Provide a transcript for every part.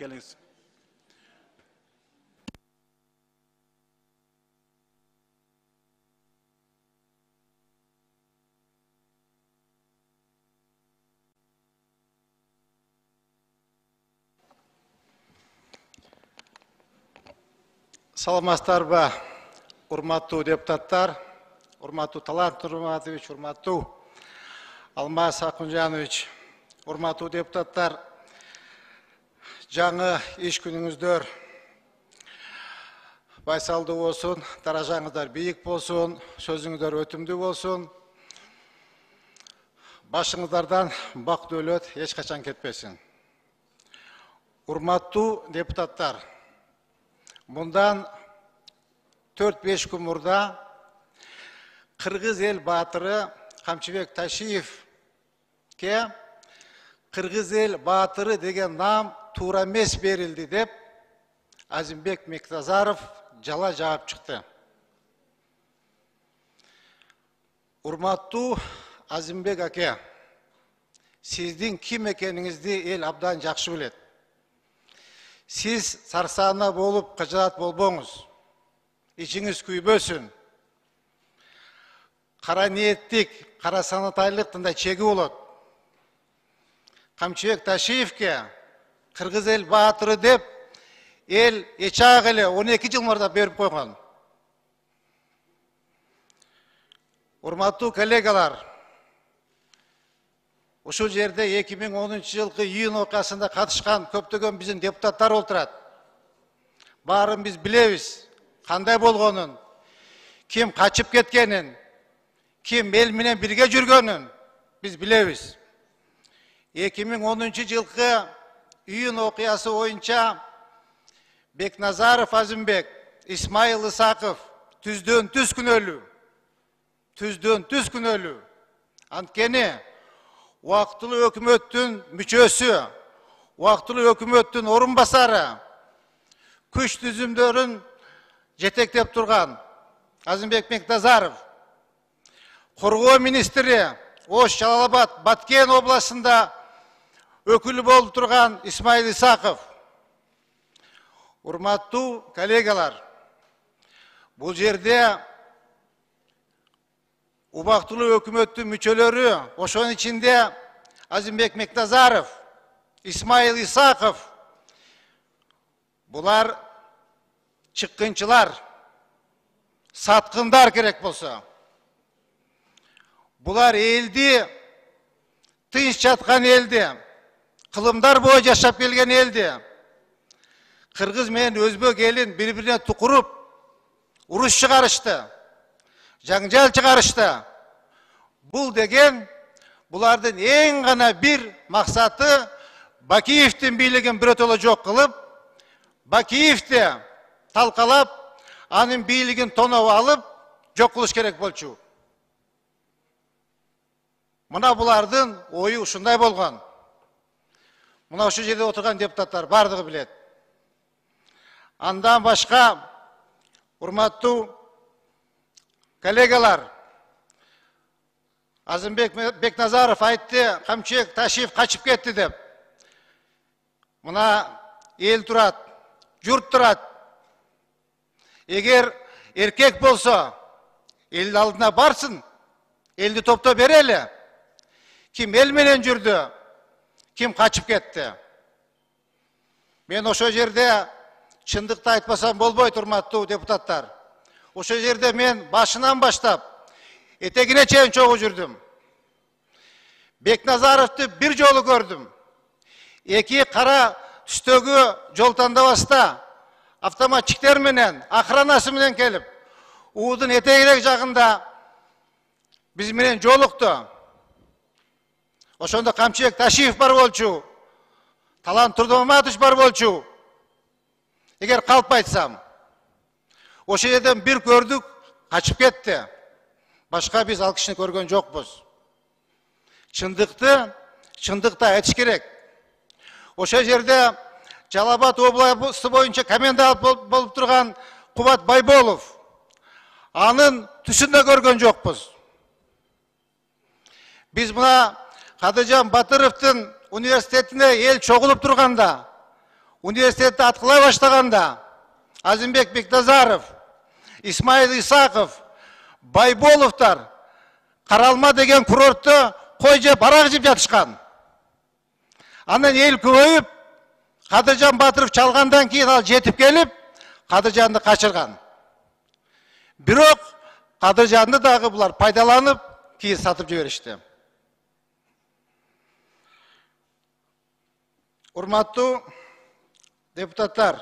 келіңіз. Саламатсыздар ба, урматтуу депутаттар, урматтуу Талант Нурматович, урматтуу Алмаз Акунжанович, урматтуу депутаттар, жаңы иш күнүңүздөр байсалдуу болсун, даражаңыздар бийик болсун, сөзүңүздөр өтүмдүү болсун, башыңыздардан бак дөөлөт эч качан кетпесин. Урматтуу депутаттар, bundan 4-5 gün murda Kırgız el batırı Kamçıbek Taşiyev'ke Kırgız el batırı degen nam tuura emes berildi dep Azimbek Meknazarov jala жаап чыкты. Урматтуу Азимбек аке, сиздин ким экениңизди эл абдан жакшы билет. Siz sarsağına bolup kıcırat bolboңuz, içiniz küybösün. Kara niyetlik, kara sanataylıktında çegi olot. Kamçıbek Taşiyev'ke Kırgız el batırı dep, el eçağ ele 12 жылмарда berip koygan. Урматтуу коллегалар, ушул жерде 2010 жылкы июнь окуясында катышкан көптөгөн биздин депутаттар отурат. Баарын биз билебиз, кандай болгонун, ким качып кеткенин, ким эл менен бирге жүргөнүн биз билебиз. 2010 жылкы июнь окуясы боюнча Бекназаров Азимбек, Исмайыл Исаков түздөн түз күнөөлүү. Түздөн түз күнөөлүү. Анткени Вактылы өкмөттүн мүчөсү, вактылы өкмөттүн орун басары, күч түзүмдөрүн жетектеп турган Азимбек Мекназаров, коргоо министри Ош, Жалал Абад, Баткен областында өкүлү болуп турган Исмайыл Исаков. Урматтуу коллегалар, бул жерде убактылуу өкмөттүн мүчөлөрү, ошонун ичинде Азимбек Мекназаров, Исмайыл Исаков, булар чыккынчылар, саткындар керек болсо. Булар элди, тынч жаткан элди, кылымдар бою жашап келген элди, кыргыз менен өзбек элин бири-бирине тукуруп, уруш чыгарышты. Жаңжал чыгарышты. Бул деген, булардын эң гана бир максаты Бакиевдин бийлигин биротоло жок кылып, Бакиевди талкалап, анын бийлигин тоноп алып, жок кылыш керек болчу. Мына булардын ою ушундай болгон. Мына ошол жерде отурган депутаттар бардыгы билет. Андан башка, урматтуу коллегалар, Азимбек Бекназаров айтты, Камчыбек Ташиев качып кетти деп. Мына эл турат, журт турат. Эгер эркек болсо, элдин алдына барсын, элди топтоп берели. Ким эл менен жүрдү, ким качып кетти. Мен ошол жерде чындыкты айтпасам болбойт, урматтуу депутаттар. Ошол жерде мен башынан баштап, этегине чейин чогуу жүрдүм. Бекназаровду бир жолу көрдүм. Эки кара түстөгү жол тандабаста автоматчиктер менен, охранасы менен келип, уудун этегирээк жагында биз менен жолукту. Ошондо Камчыбек Ташиев бар болчу, Талант Нурматович бар болчу. Эгер калп айтсам, ошол жерден бир көрдүк, качып кетти. Башка биз ал кишини көргөн жокпуз. Чындыкты айтыш керек. Ошол жерде Жалал Абад областы боюнча комендант болуп турган Кубат Байболов, анын түсүн да көргөн жокпуз. Биз мына Кадыжан Батыровдун университетине эл чогулуп турганда, университетті атқылай баштағанда Азимбек Бектазаров, Исмаил Исақов, Байболовтар Қаралма деген курортты қой жеп, арақ жеп жатышқан. Анан ел көбейіп, Қадыржан Батыров чалғандан кейін ал жетіп келіп, Қадыржанды қашырған. Бирок Қадыржанды дағы бұлар пайдаланып, кейін сатып жіберішті. Урматтуу депутаттар,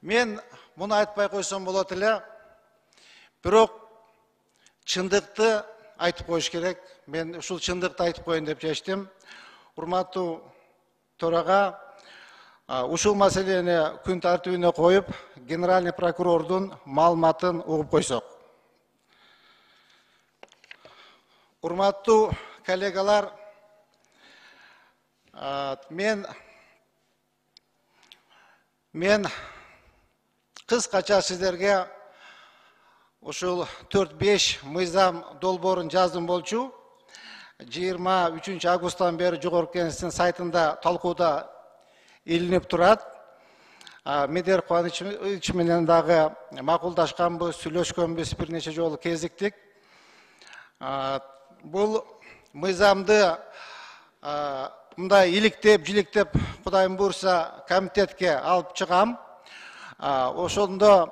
мен мұны айтпай қойсам болады эле, бирок чындыкты айтып қойыш керек. Мен ушул чындыкты айтып қойын деп чечтим. Урматтуу төрага, ушул маселени күн тартибине коюп, генеральный прокурордун маалыматын угуп койсок. Урматтуу коллегалар, мен кыскача сиздерге ушул 4-5 мыйзам долбоорун жаздым болчу. 23 августтан бери Жогорку Кеңештин сайтында талкууда илинип турат. Медер Кубаныч менен дагы макулдашканбыз, сүйлөшкөнбүз, бир нече жолу кезиктик. Бул мыйзамды мындай иликтеп, жиликтеп, Кудайым буйрса, комитетке алып чыгам. Ошондо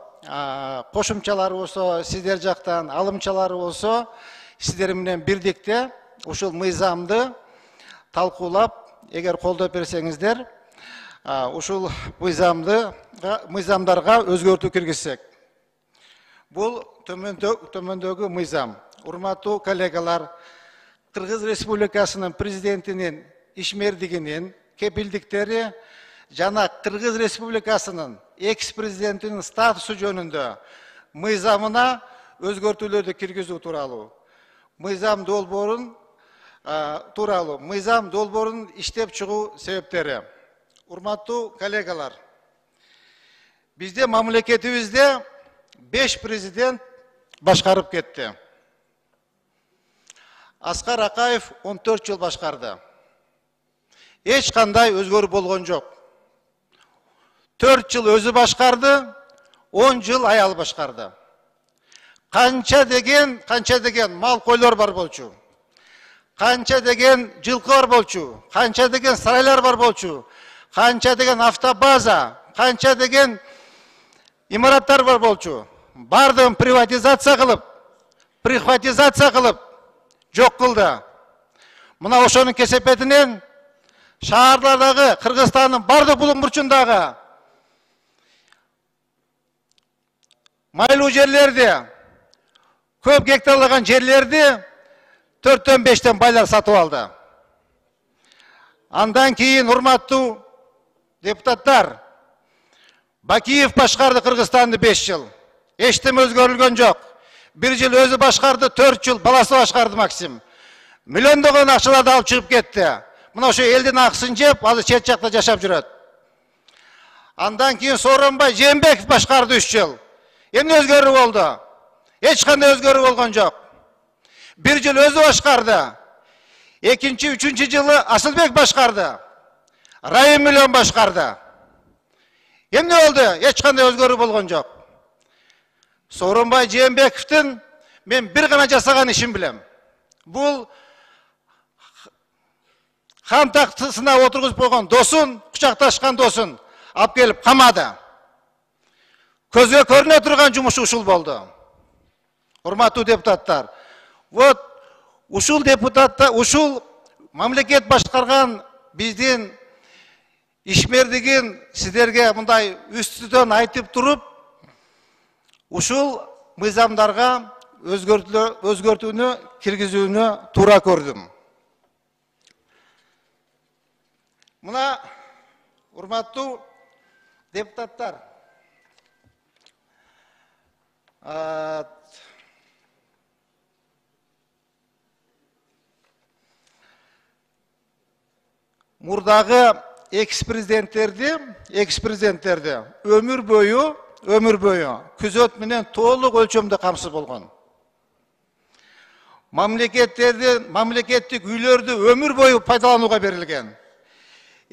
кошумчалары болсо, сиздер жактан алымчалары болсо, сиздер менен бирдикте ушул мыйзамды талкуулап, эгер колдоп берсеңиздер, ушул мыйзамдарга өзгөртүү киргизсек. Бул төмөндөгү мыйзам. Урматтуу коллегалар, Кыргыз Республикасынын президентинин ишмердигинин кепилдиктери жана Кыргыз Республикасынын экс-президентинин статусу жөнүндө мыйзамына өзгөртүүлөрдү киргизүү тууралуу. Мыйзам долбоорун иштеп чыгуу себептери. Урматтуу коллегалар, бизде мамлекетибизде 5 президент башкарып кетти. Аскар Акаев 14 жыл башкарды. Эч кандай өзгөрүү болгон жок. 4 жыл өзү башкарды, 10 жыл аял башкарды. Канча деген мал койлор бар болчу. Канча деген жылкы бар болчу. Канча деген сарайлар бар болчу. Канча деген автобаза, канча деген имараттар бар болчу. Бардығын приватизация кылып, жок кылды. Мына ошонун кесепетинен шаарлардагы Кыргызстандын бардык булуң бурчундагы майлуу жерлерди, көп гектарлаган жерлерди 4-5 байлар сатып алды. Андан кийин, урматтуу депутаттар, Бакиев башкарды Кыргызстанды 5 жыл. Эчтеме өзгөрүлгөн жок. 1 жыл өзү башкарды, 4 жыл баласы башкарды Максим. Миллиондогон акчаларды алып чыгып кетти. Мына ошо элдин акысын жеп, азыр чет жакта жашап жүрөт. Андан кийин Сооронбай Жээнбеков башкарды 3 жыл. Эмне өзгөрүү болду? Эч кандай өзгөрүү болгон жок. 1 жыл өзү башкарды. 2-3 жылы Асылбек башкарды. Райым миллион башкарды. Эмне болду? Эч кандай өзгөрүү болгон жок. Сооронбай Жээнбековдун мен бир гана жасаган ишин билем. Бул хан тактысына отургузуп койгон досун, кучакташкан досун алып келип камады. Көзгө көрүнө турган жумушу ушул болду. Урматтуу депутаттар, вот ушул мамлекет башкарган биздин ишмердигин сиздерге мындай үстүдөн айтып туруп, ушул мыйзамдарга өзгөртүүнү киргизүүнү туура көрдүм. Мына урматтуу депутаттар, мурдагы экс-президенттерди өмүр бою күзөт менен толук өлчөмдө камсыз болгон. Мамлекеттик үйлөрдү өмүр бою пайдаланууга берилген.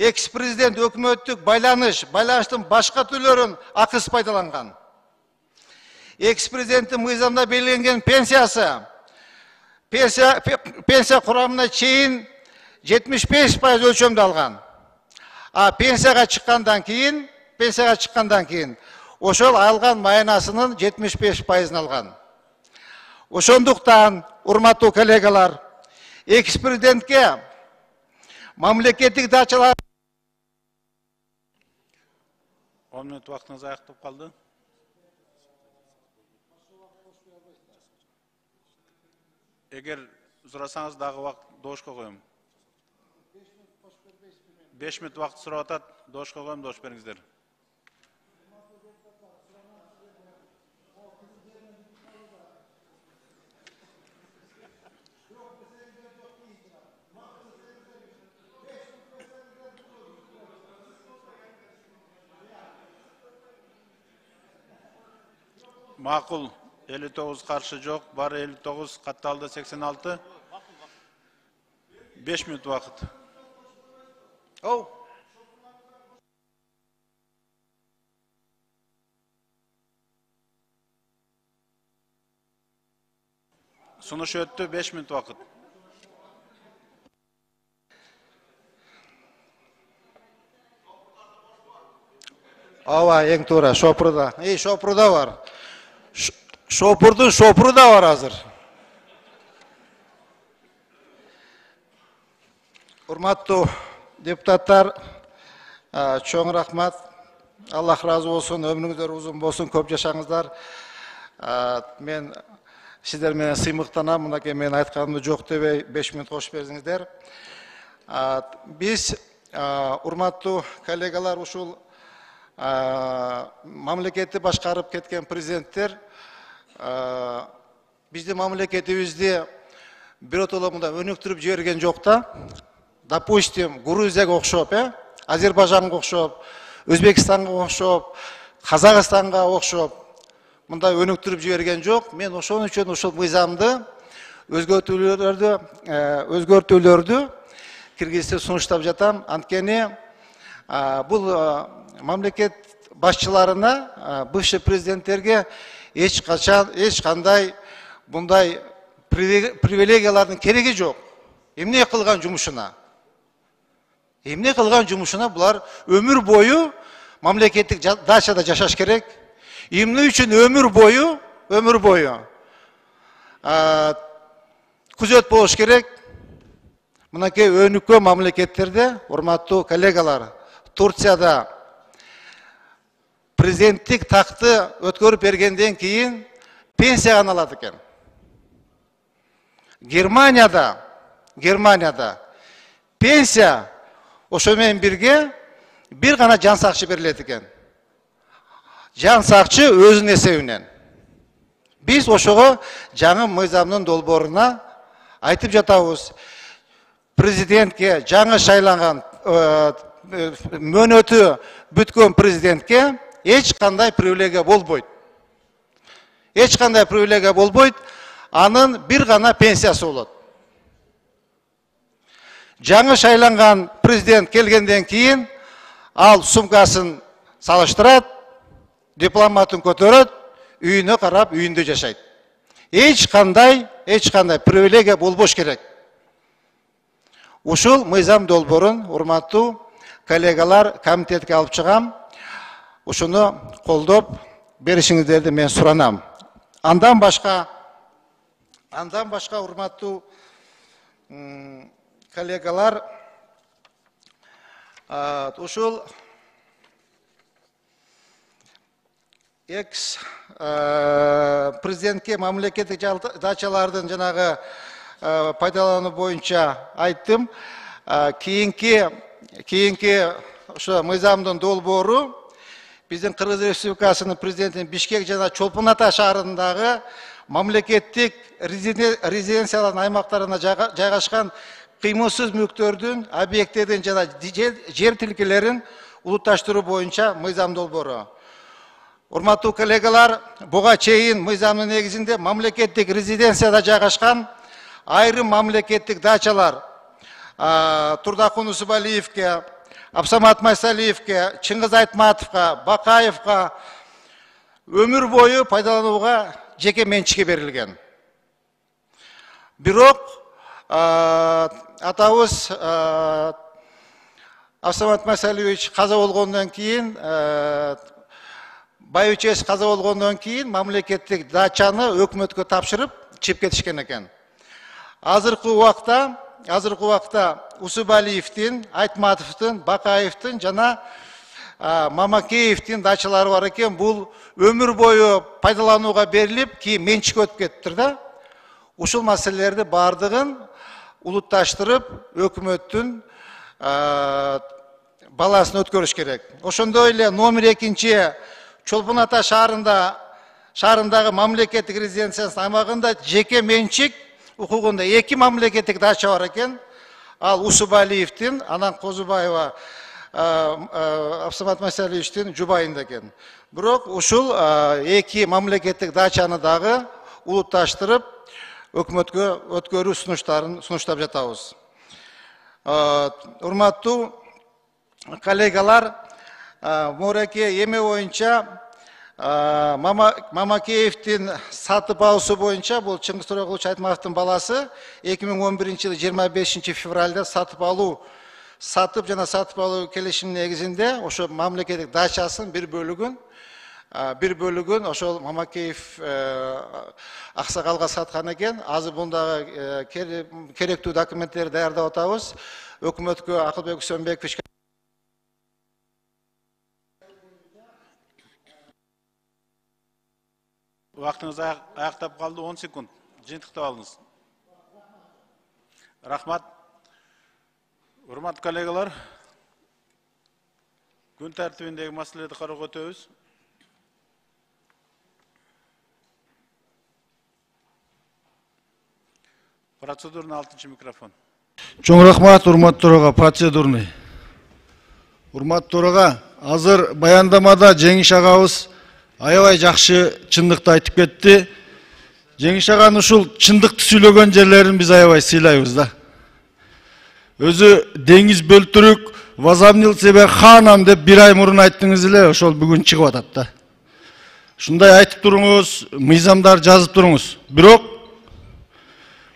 экс-президент өкмөттүк байланыштын башка түрлөрүн акысыз пайдаланган. Экс-президенттин мыйзамда белгиленген пенсия курамына чейин 75% өлчөмдө алган. А пенсияга чыккандан кийин ошол алган майнасынын 75%-ын алган. Ошондуктан, урматтуу коллегалар, экс-президентке мамлекеттик дачалар 10 минут вакытыңыз аяктап калды. Эгер сурасаңыз дагы вакыт доошко коем. 5 минут вакыт сурап атат, доошко коем, доош бериңиздер. Макул, 59 каршы жок, бар 59, катталды 86. 5 минут вакыт. Сунуш өттү, 5 минут вакыт. Ооба, эң туура, шопурда. Шопурда бар. Шопуру да бар азыр. Урматтуу депутаттар, чоң рахмат. Аллах разы болсун, өмүрүңүздөр узун болсун, көп жашаңыздар. Мен сиздер менен сыймыктанам, мынакей мен айтканымды жок дебей 5 минут кош бериңиздер. Биз, урматтуу коллегалар, ушул мамлекетти башкарып кеткен президенттер биздин мамлекетибизди биротоло мындай өнүктүрүп жиберген жок да. Допустим, Грузияга окшоп, Азербайжанга окшоп, Өзбекстанга окшоп, Казакстанга окшоп мындай өнүктүрүп жиберген жок. Мен ошон үчүн ушул мыйзамды өзгөртүүлөрдү киргизип сунуштап жатам. Анткени бул мамлекет башчыларына, бывший президенттерге эч кандай мындай привилегиялардын кереги жок. Эмне кылган жумушуна булар өмүр бою мамлекеттик дачада жашаш керек. Эмне үчүн өмүр бою күзөт болуш керек. Мынакей өнүккөн мамлекеттерде, урматтуу коллегалар, Турцияда президенттик такты өткөрүп бергенден кийин пенсия гана алат экен. Германияда пенсия ошо менен бирге бир гана жан сакчы берилет экен. Жан сакчы өзүнүн эсебинен. Биз ошого жаңы мыйзамдын долбооруна айтып жатабыз. Президентке, жаңы шайланган мөөнөтү бүткөн президентке эч кандай привилегия болбойт. Анын бир гана пенсиясы болот. Жаңы шайланган президент келгенден кийин ал сумкасын салыштырат, дипломатын көтөрөт, үйүнө карап, үйүндө жашайт. Эч кандай привилегия болбош керек. Ушул мыйзам долбоорун, урматтуу коллегалар, комитетке алып чыгам. Ушуну колдоп беришиңиздерди мен суранам. Андан башка урматтуу коллегалар, ушул экс-президентке мамлекеттик дачалардын жанагы пайдалануу боюнча айттым. Кийинки ошо мыйзамдын долбоору биздин Кыргыз Республикасынын президентинин Бишкек жана Чолпон Ата шаарындагы мамлекеттик резиденциялардын аймактарына жайгашкан кыймылсыз мүлктөрдүн, объекттердин жана жер тилкелерин улутташтыруу боюнча мыйзам долбоору. Урматтуу коллегалар, буга чейин мыйзамдын негизинде мамлекеттик резиденцияда жайгашкан айрым мамлекеттик дачалар Турдакун Усубалиевке, Абсамат Майсалиевке, Чыңгыз Айтматовқа, Бақаевқа өмір бойы пайдалануға жеке меншікке берілген. Бирок атабыз Абсамат Майсалиевич қаза болгондон кийин, бай үчес қаза болгондон кийин мамлекеттик дачаны өкмөткө тапшырып чип кетишкен экен. Азыркы убакта Усубалиевдин, Айтматовдун, Бакаевдин жана Мамакеевдин дачалары бар экен. Бул өмүр бою пайдаланууга берилип, кийин менчикке өтүп кетиптир да. Ушул маселелерди бардыгын улутташтырып, өкмөттүн баласын өткөрүш керек. Ошондой эле номер 2 Чолпон Ата шаарындагы мамлекеттик резиденциянын аймагында жеке менчик укугунда 2 мамлекеттик дача бар экен. Ал Усубалиевдин, анан Козубаева Абсамат Майсалиевичтин жубайында экен. Бирок ушул 2 мамлекеттик дачаны дагы улутташтырып, өкмөткө өткөрүү сунуштап жатабыз. Урматтуу коллегалар, Мореке эме боюнча Мамакеевдин сатып алуусу боюнча, бул Чыңгыз Төрөкулович Айтматовдун баласы 2011-жылы 25 февралда сатып алуу келишиминин негизинде ошо мамлекеттик дачасын бир бөлүгүн ошол Мамакеев аксакалга саткан экен. Азыр бундагы керектүү документтерди даярдап атабыз. Өкмөткө Акылбек Үсөнбекович Вақтыңыз аяқтап қалды, 10 секунд. Жиынтықтап алыңыз. Рахмат. Урматтуу коллегалар, күн тәртібіндегі маселелерди кароого өтөбүз. Процедурный 6 микрофон. Чоң рахмат, урматтуу төрага, процедурный. Урматтуу төрага, азыр баяндамада Жеңиш агабыз аябай жакшы чындыкты айтып кетти. Жеңиш аганын ушул чындыкты сүйлөгөн жерлерин биз аябай сыйлайбыз да. Өзү деңиз бөлтүрүк, возомнил себе ханом деп бир ай мурун айттыңыз эле, ошол бүгүн чыгып атат да. Ушундай айтып туруңуз, мыйзамдар жазып туруңуз. Бирок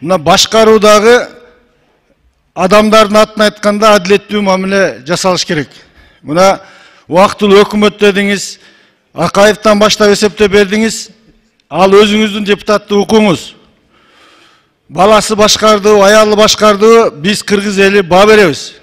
мына башкаруудагы адамдардын атын айтканда адилеттүү мамиле жасалыш керек. Мына убактылуу өкмөт дедиңиз, Акаевден баштап эсептеп бердиңиз, ал өзүңүздүн депутаттык укугуңуз. Баласы башкарды, аялы башкарды, биз кыргыз эли баа беребиз.